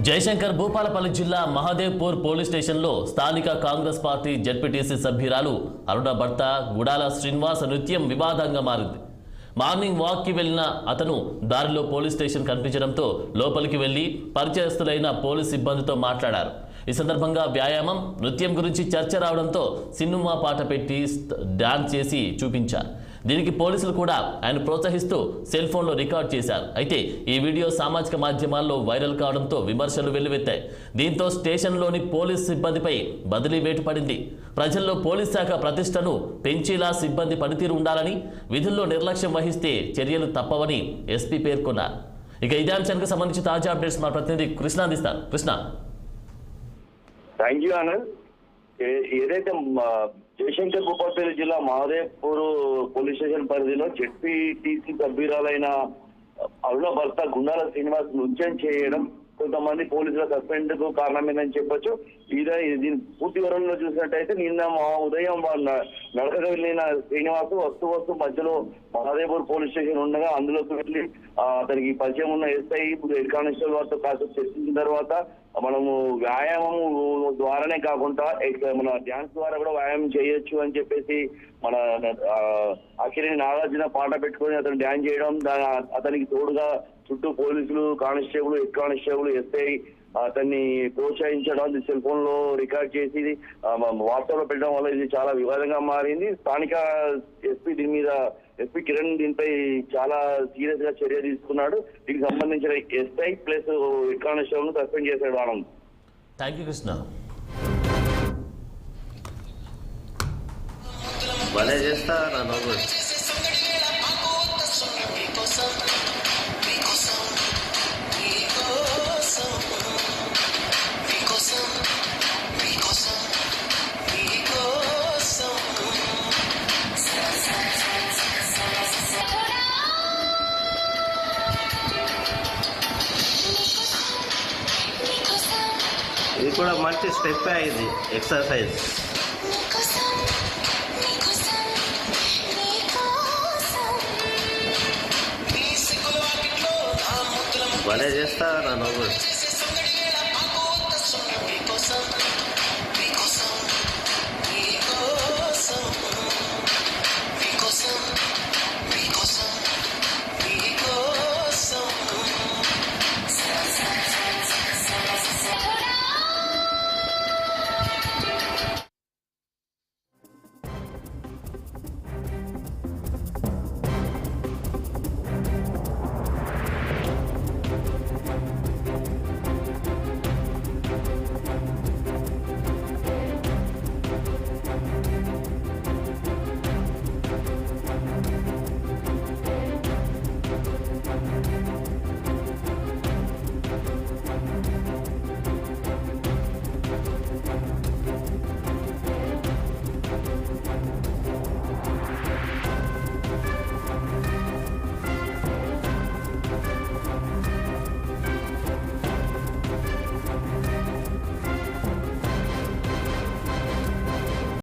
జయశంకర్ భూపాలపల్లి జిల్లా మహదేవ్పూర్ పోలీస్ స్టేషన్లో స్థానిక కాంగ్రెస్ పార్టీ జెడ్పీటీసీ సభ్యురాలు అరుణ భర్త గుడాల శ్రీనివాస్ నృత్యం వివాదంగా మారింది. మార్నింగ్ వాక్కి వెళ్లిన అతను దారిలో పోలీస్ స్టేషన్ కనిపించడంతో లోపలికి వెళ్లి పరిచయస్తులైన పోలీస్ సిబ్బందితో మాట్లాడారు. ఈ సందర్భంగా వ్యాయామం, నృత్యం గురించి చర్చ రావడంతో సినిమా పాట పెట్టి డాన్స్ చేసి చూపించారు. దీనికి పోలీసులు కూడా ఆయన ప్రోత్సహిస్తూ సెల్ ఫోన్లో రికార్డ్ చేశారు. అయితే ఈ వీడియో సామాజిక మాధ్యమాల్లో వైరల్ కావడంతో విమర్శలు వెల్లువెత్తాయి. దీంతో స్టేషన్లోని పోలీస్ సిబ్బందిపై బదిలీ వేటు పడింది. ప్రజల్లో పోలీస్ శాఖ ప్రతిష్టను పెంచేలా సిబ్బంది పనితీరు ఉండాలని, విధుల్లో నిర్లక్ష్యం వహిస్తే చర్యలు తప్పవని ఎస్పీ పేర్కొన్నారు. ఇక ఇదే అంశానికి సంబంధించి తాజా అప్డేట్స్ మా ప్రతినిధి కృష్ణ అందిస్తారు. కృష్ణ. Thank you Anand. ఏదైతే జయశంకర్ భూపాలపల్లి జిల్లా మహదేవ్పూర్ పోలీస్ స్టేషన్ పరిధిలో జెడ్పీటీసీ సభ్యురాలైన అరుణ భర్త గుండాల శ్రీనివాస్ నృత్యం చేయడం కొంతమంది పోలీసుల సస్పెండ్ కు కారణమేనని చెప్పొచ్చు. దీని పూర్తి వివరంలో చూసినట్టయితే నిన్న ఉదయం నడకగా వెళ్ళిన శ్రీనివాస్ వస్తూ మధ్యలో మహదేవ్పూర్ పోలీస్ స్టేషన్ ఉండగా అందులోకి వెళ్ళి అతనికి పరిచయం ఉన్న ఎస్ఐ హెడ్ కానిస్టేబుల్ వారితో కాసేపు చర్చించిన తర్వాత మనము వ్యాయామం ద్వారానే కాకుండా మన డ్యాన్స్ ద్వారా కూడా వ్యాయామం చేయొచ్చు అని చెప్పేసి మన అఖిలేని నాగార్జున పాట పెట్టుకొని అతను డ్యాన్స్ చేయడం, అతనికి తోడుగా చుట్టూ పోలీసులు, కానిస్టేబుల్, హెడ్ కానిస్టేబుల్, ఎస్ఐ అతన్ని ప్రోత్సహించడం, సెల్ ఫోన్ లో రికార్డ్ చేసి వాట్సాప్ లో పెట్టడం వల్ల ఇది చాలా వివాదంగా మారింది. స్థానిక ఎస్పీ కిరణ్ దీనిపై చాలా సీరియస్ గా చర్య తీసుకున్నాడు. దీనికి సంబంధించిన ఎస్ఐ ప్లస్ హెడ్ కానిస్టేబుల్ ను సస్పెండ్ చేశాడు. ఆనంద్. Thank you Krishna. భలే చేస్తా ఇది కూడా మంచి స్టెప్ ఇది ఎక్సర్సైజ్. భలే చేస్తా నువ్వు.